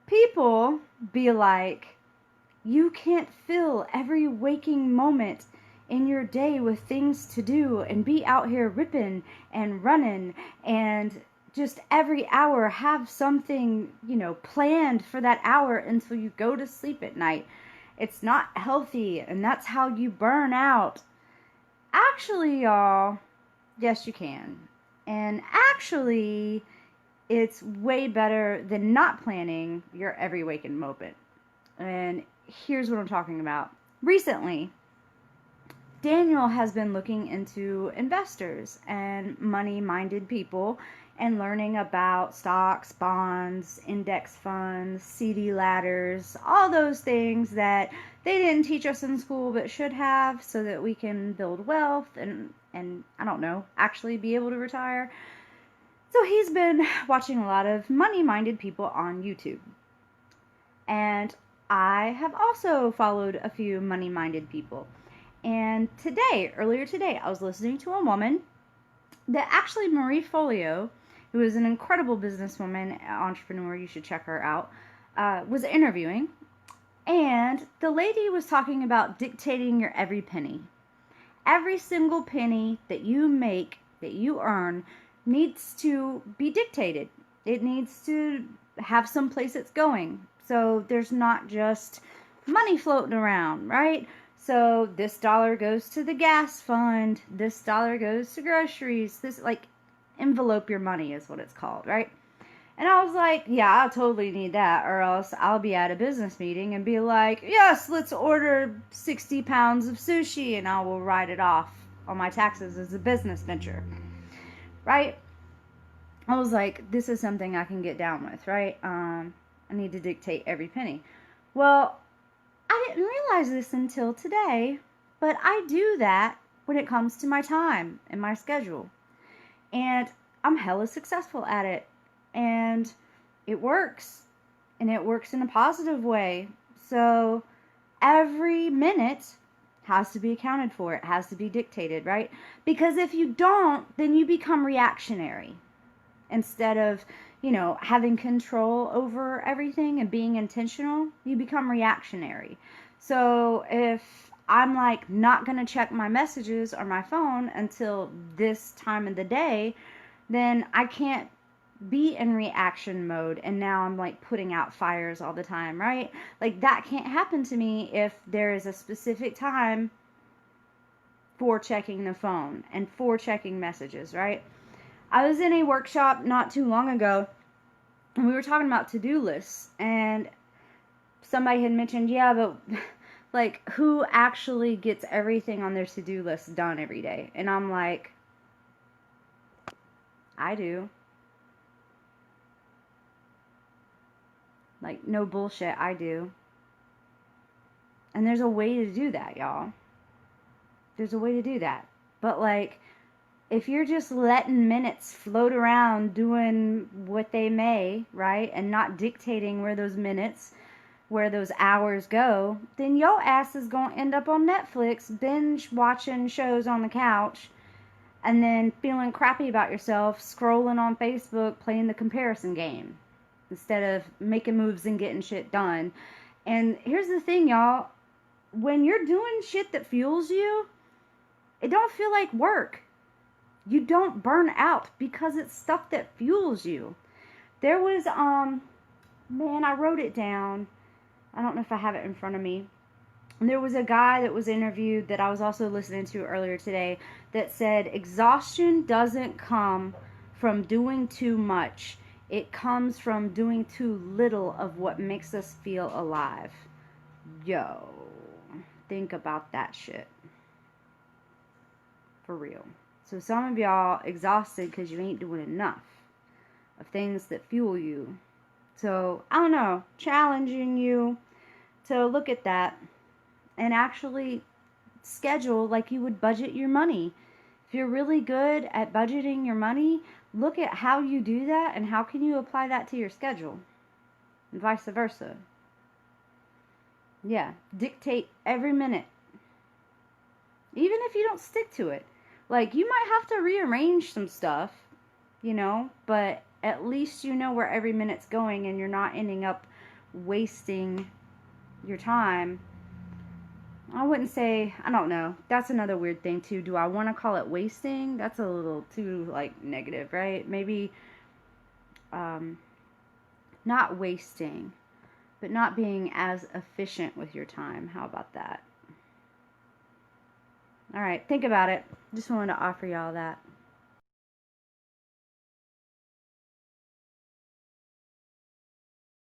people be like, you can't fill every waking moment in your day with things to do and be out here ripping and running and just every hour have something, planned for that hour until you go to sleep at night. It's not healthy, and that's how you burn out. Actually, y'all, yes, you can. And actually, it's way better than not planning your every waking moment. And here's what I'm talking about. Recently, Daniel has been looking into investors and money-minded people and learning about stocks, bonds, index funds, CD ladders, all those things that they didn't teach us in school but should have, so that we can build wealth and I don't know, actually be able to retire. So he's been watching a lot of money-minded people on YouTube. And I have also followed a few money-minded people. And earlier today, I was listening to a woman that actually, Marie Folio, who is an incredible businesswoman, entrepreneur, you should check her out, was interviewing. And the lady was talking about dictating your every penny. Every single penny that you make, that you earn, needs to be dictated. It needs to have some place it's going. So there's not just money floating around, right? So this dollar goes to the gas fund, this dollar goes to groceries, this, like, envelope your money is what it's called, right? And I was like, yeah, I totally need that, or else I'll be at a business meeting and be like, yes, let's order 60 pounds of sushi, and I will write it off on my taxes as a business venture, right? I was like, this is something I can get down with, right? I need to dictate every penny. Well, I didn't realize this until today, but I do that when it comes to my time and my schedule. And I'm hella successful at it. And it works. And it works in a positive way. So every minute has to be accounted for. It has to be dictated, right? Because if you don't, then you become reactionary. Instead of, having control over everything and being intentional, you become reactionary. So if I'm like not going to check my messages or my phone until this time of the day, then I can't be in reaction mode, and now I'm like putting out fires all the time, right? Like, that can't happen to me if there is a specific time for checking the phone and for checking messages, right? I was in a workshop not too long ago, and we were talking about to-do lists, and somebody had mentioned, yeah, but like, who actually gets everything on their to-do list done every day? And I'm like, I do. Like, no bullshit, I do. And there's a way to do that, y'all. There's a way to do that. But, like, if you're just letting minutes float around doing what they may, right, and not dictating where those minutes, where those hours go, then your ass is going to end up on Netflix binge watching shows on the couch, and then feeling crappy about yourself, scrolling on Facebook, playing the comparison game instead of making moves and getting shit done. And here's the thing, y'all. When you're doing shit that fuels you, it don't feel like work. You don't burn out because it's stuff that fuels you. There was, man, I wrote it down. I don't know if I have it in front of me. And there was a guy that was interviewed that I was also listening to earlier today that said exhaustion doesn't come from doing too much. It comes from doing too little of what makes us feel alive. Yo, think about that shit. For real. So some of y'all exhausted because you ain't doing enough of things that fuel you. So, I don't know, challenging you to look at that and actually schedule like you would budget your money. If you're really good at budgeting your money, look at how you do that and how can you apply that to your schedule, and vice versa. Yeah, dictate every minute. Even if you don't stick to it. Like, you might have to rearrange some stuff, but at least you know where every minute's going and you're not ending up wasting your time. I wouldn't say, I don't know. That's another weird thing too. Do I want to call it wasting? That's a little too like negative, right? Maybe not wasting, but not being as efficient with your time. How about that? All right, think about it. Just wanted to offer y'all that.